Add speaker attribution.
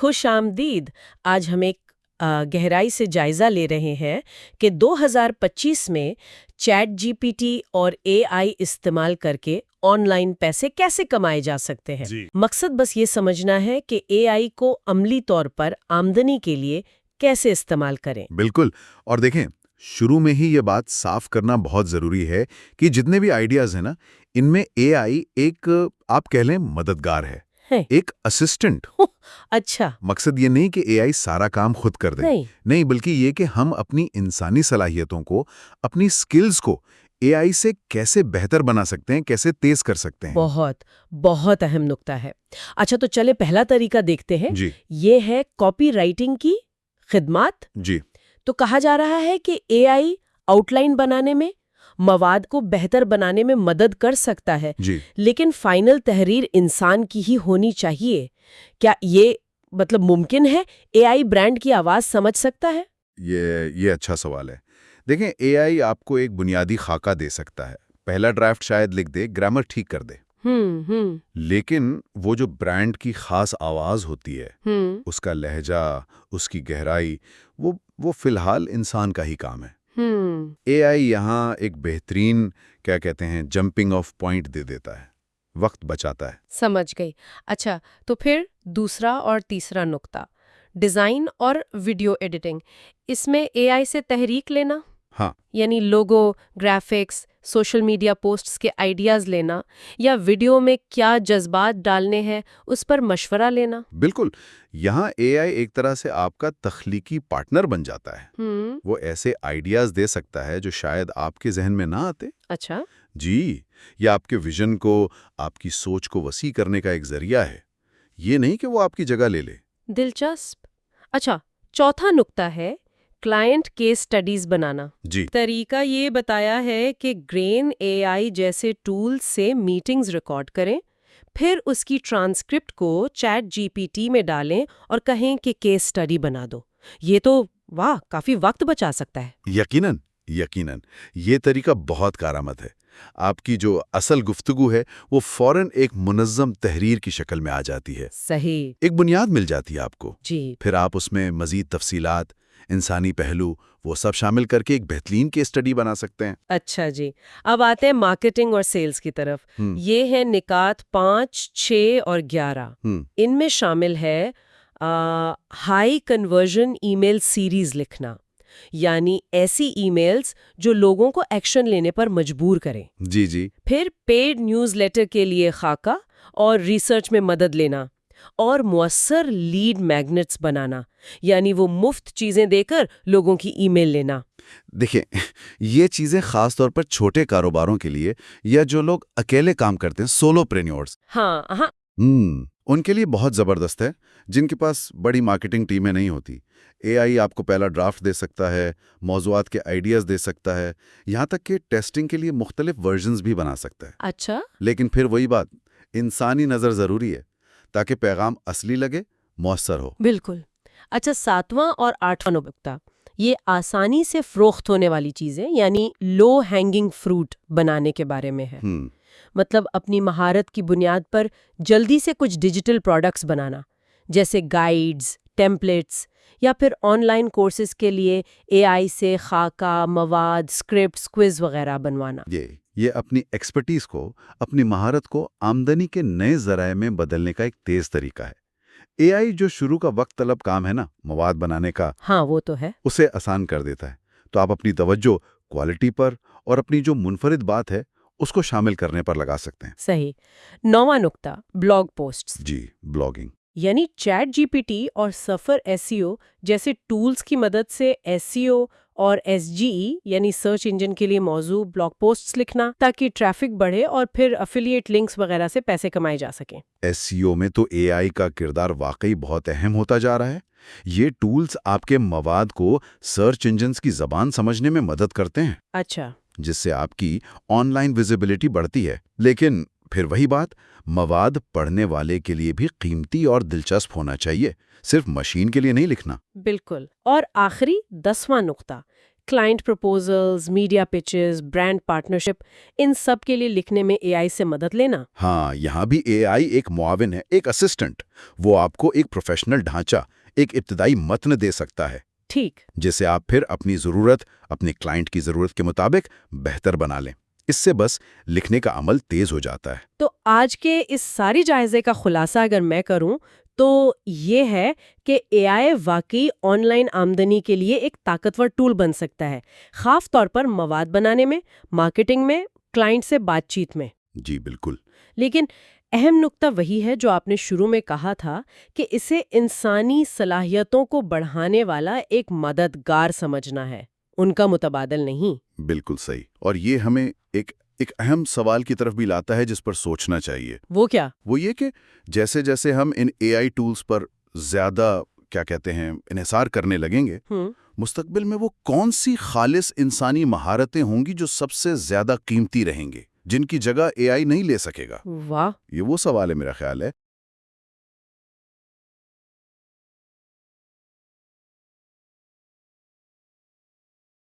Speaker 1: خوش آمدید. آج ہم ایک گہرائی سے جائزہ لے رہے ہیں کہ 2025 میں چیٹ جی پی ٹی اور اے آئی استعمال کر کے آن لائن پیسے کیسے کمائے جا سکتے ہیں. مقصد بس یہ سمجھنا ہے کہ اے آئی کو عملی طور پر آمدنی کے لیے کیسے استعمال کریں.
Speaker 2: بالکل. اور دیکھیں، شروع میں ہی یہ بات صاف کرنا بہت ضروری ہے کہ جتنے بھی آئیڈیاز ہیں نا، ان میں اے آئی ایک آپ کہہ لیں مددگار ہے، ایک اسسٹنٹ.
Speaker 1: اچھا.
Speaker 2: مقصد یہ نہیں کہ اے آئی سارا کام خود کر دے، نہیں، بلکہ یہ کہ ہم اپنی انسانی صلاحیتوں کو، اپنی سکلز کو اے آئی سے کیسے بہتر بنا سکتے ہیں، کیسے تیز کر سکتے ہیں.
Speaker 1: بہت اہم نکتہ ہے. اچھا، تو چلے پہلا طریقہ دیکھتے ہیں. یہ ہے کاپی رائٹنگ کی خدمات. تو کہا جا رہا ہے کہ اے آئی آؤٹ لائن بنانے میں، مواد کو بہتر بنانے میں مدد کر سکتا ہے، لیکن فائنل تحریر انسان کی ہی ہونی چاہیے. کیا یہ ممکن ہے؟ اے آئی برانڈ کی آواز سمجھ سکتا ہے؟
Speaker 2: یہ اچھا سوال ہے. دیکھیں، اے آئی آپ کو ایک بنیادی خاکہ دے سکتا ہے، پہلا ڈرافٹ شاید لکھ دے، گرامر ٹھیک کر دے. لیکن وہ جو برانڈ کی خاص آواز ہوتی ہے، اس کا لہجہ، اس کی گہرائی، وہ فی الحال انسان کا ہی کام ہے. اے آئی یہاں ایک بہترین کیا کہتے ہیں جمپنگ آف پوائنٹ دے دیتا ہے، وقت بچاتا ہے.
Speaker 1: سمجھ گئی. اچھا، تو پھر دوسرا اور تیسرا نقطہ، ڈیزائن اور ویڈیو ایڈیٹنگ. اس میں اے آئی سے تحریک لینا، یعنی لوگو، گرافکس، سوشل میڈیا پوسٹس کے آئیڈیاز لینا، یا ویڈیو میں کیا جذبات ڈالنے ہیں اس پر مشورہ لینا.
Speaker 2: بالکل. یہاں اے آئی ایک طرح سے آپ کا تخلیقی پارٹنر بن جاتا ہے. وہ ایسے آئیڈیاز دے سکتا ہے جو شاید آپ کے ذہن میں نہ آتے.
Speaker 1: اچھا.
Speaker 2: یا آپ کے ویژن کو، آپ کی سوچ کو وسیع کرنے کا ایک ذریعہ ہے، یہ نہیں کہ وہ آپ کی جگہ لے لے.
Speaker 1: دلچسپ. اچھا، چوتھا نقطہ ہے کلائنٹ کیس سٹڈیز بنانا. طریقہ یہ بتایا ہے کہ گرین اے آئی جیسے ٹولز سے میٹنگز ریکارڈ کریں، پھر اس کی ٹرانسکرپٹ کو چیٹ جی پی ٹی میں ڈالیں اور کہیں کہ کیس سٹڈی بنا دو. یہ تو کافی وقت بچا سکتا ہے.
Speaker 2: یقیناً یہ طریقہ بہت کارآمد ہے. آپ کی جو اصل گفتگو ہے وہ فوراً ایک منظم تحریر کی شکل میں آ جاتی ہے.
Speaker 1: صحیح.
Speaker 2: ایک بنیاد مل جاتی ہے آپ کو. پھر آپ اس میں مزید تفصیلات، انسانی پہلو، وہ سب شامل کر کے ایک بہترین کیس سٹڈی بنا سکتے ہیں.
Speaker 1: اچھا جی، اب آتے ہیں مارکیٹنگ اور سیلز کی طرف. یہ ہیں نکات 5، 6 اور 11. ان میں شامل ہے ہائی کنورژن ای میل سیریز لکھنا، یعنی ایسی ای میلز جو لوگوں کو ایکشن لینے پر مجبور کریں. پھر پیڈ نیوز لیٹر کے لیے خاکہ اور ریسرچ میں مدد لینا، اور مؤثر لیڈ میگنٹس بنانا، یعنی وہ مفت چیزیں دے کر لوگوں کی ای میل لینا.
Speaker 2: دیکھیں، یہ چیزیں خاص طور پر چھوٹے کاروباروں کے لیے، یا جو لوگ اکیلے کام کرتے ہیں، سولو پرینیورز، ان کے لیے بہت زبردست ہے، جن کے پاس بڑی مارکیٹنگ ٹیمیں نہیں ہوتی. اے آئی آپ کو پہلا ڈرافٹ دے سکتا ہے، موضوعات کے آئیڈیاز دے سکتا ہے، یہاں تک کہ ٹیسٹنگ کے لیے مختلف ورژنز بھی بنا سکتا ہے.
Speaker 1: اچھا.
Speaker 2: لیکن پھر وہی بات، انسانی نظر ضروری ہے تاکہ پیغام اصلی لگے، مؤثر ہو.
Speaker 1: بالکل. اچھا، 7واں اور 8واں نقطہ، یہ آسانی سے فروخت ہونے والی چیزیں، یعنی لو ہینگنگ فروٹ بنانے کے بارے میں ہے. اپنی مہارت کی بنیاد پر جلدی سے کچھ ڈیجیٹل پروڈکٹس بنانا، جیسے گائیڈز، ٹیمپلیٹس، یا پھر آن لائن کورسز کے لیے اے آئی سے خاکہ، مواد، اسکرپٹس، کوئز وغیرہ بنوانا.
Speaker 2: یہ اپنی ایکسپرٹیز کو، اپنی مہارت کو آمدنی کے نئے ذرائع میں بدلنے کا ایک تیز طریقہ ہے. اے آئی جو شروع کا وقت طلب کام ہے نا، مواد بنانے کا،
Speaker 1: وہ تو ہے،
Speaker 2: اسے آسان کر دیتا ہے. تو آپ اپنی توجہ کوالٹی پر اور اپنی جو منفرد بات ہے اس کو شامل کرنے پر لگا سکتے ہیں.
Speaker 1: صحیح. 9واں نقطہ، بلاگ پوسٹس.
Speaker 2: بلاگنگ،
Speaker 1: یعنی چیٹ جی پی ٹی اور سفر ایس ای او جیسے ٹولز کی مدد سے ایس ای او اور ایس جی ای یعنی سرچ انجن کے لیے موضوع بلاگ پوسٹس لکھنا، تاکہ ٹریفک بڑھے اور پھر افیلیٹ لنکس وغیرہ سے پیسے کمائے جا سکیں.
Speaker 2: ایس ای او میں تو اے آئی کا کردار واقعی بہت اہم ہوتا جا رہا ہے. یہ ٹولز آپ کے مواد کو سرچ انجنز کی زبان سمجھنے میں مدد کرتے ہیں.
Speaker 1: اچھا.
Speaker 2: جس سے آپ کی آن لائن ویزیبلٹی بڑھتی ہے. لیکن پھر وہی بات، مواد پڑھنے والے کے لیے بھی قیمتی اور دلچسپ ہونا چاہیے، صرف مشین کے لیے نہیں لکھنا.
Speaker 1: بالکل. اور آخری 10واں نقطہ، client proposals, media pitches, brand partnership, ان سب کے لیے لکھنے میں اے آئی سے مدد لینا؟
Speaker 2: ہاں، یہاں بھی اے آئی ایک معاون ہے، ایک اسسٹنٹ۔ وہ آپ کو ایک پروفیشنل ڈھانچہ، ایک ابتدائی متن دے سکتا ہے،
Speaker 1: ٹھیک،
Speaker 2: جسے آپ پھر اپنی ضرورت، اپنے کلائنٹ کی ضرورت کے مطابق بہتر بنا لیں۔ اس سے بس لکھنے کا عمل تیز ہو جاتا ہے۔
Speaker 1: تو آج کے اس ساری جائزے کا خلاصہ اگر میں کروں تو یہ ہے کہ اے آئی واقعی آن لائن آمدنی کے لیے ایک طاقتور ٹول بن سکتا ہے، خاص طور پر مواد بنانے میں، مارکیٹنگ میں، کلائنٹ سے بات چیت میں۔
Speaker 2: جی بالکل۔
Speaker 1: لیکن اہم نقطہ وہی ہے جو آپ نے شروع میں کہا تھا کہ اسے انسانی صلاحیتوں کو بڑھانے والا ایک مددگار سمجھنا ہے، ان کا متبادل نہیں۔
Speaker 2: بالکل صحیح۔ اور یہ ہمیں ایک اہم سوال کی طرف بھی لاتا ہے جس پر سوچنا چاہیے۔
Speaker 1: وہ کیا؟
Speaker 2: وہ یہ کہ جیسے جیسے ہم ان اے آئی ٹولز پر زیادہ انحصار کرنے لگیں گے، مستقبل میں وہ کون سی خالص انسانی مہارتیں ہوں گی جو سب سے زیادہ قیمتی رہیں گے، جن کی جگہ اے آئی نہیں لے سکے گا؟
Speaker 1: واہ،
Speaker 2: یہ وہ سوال ہے میرا خیال ہے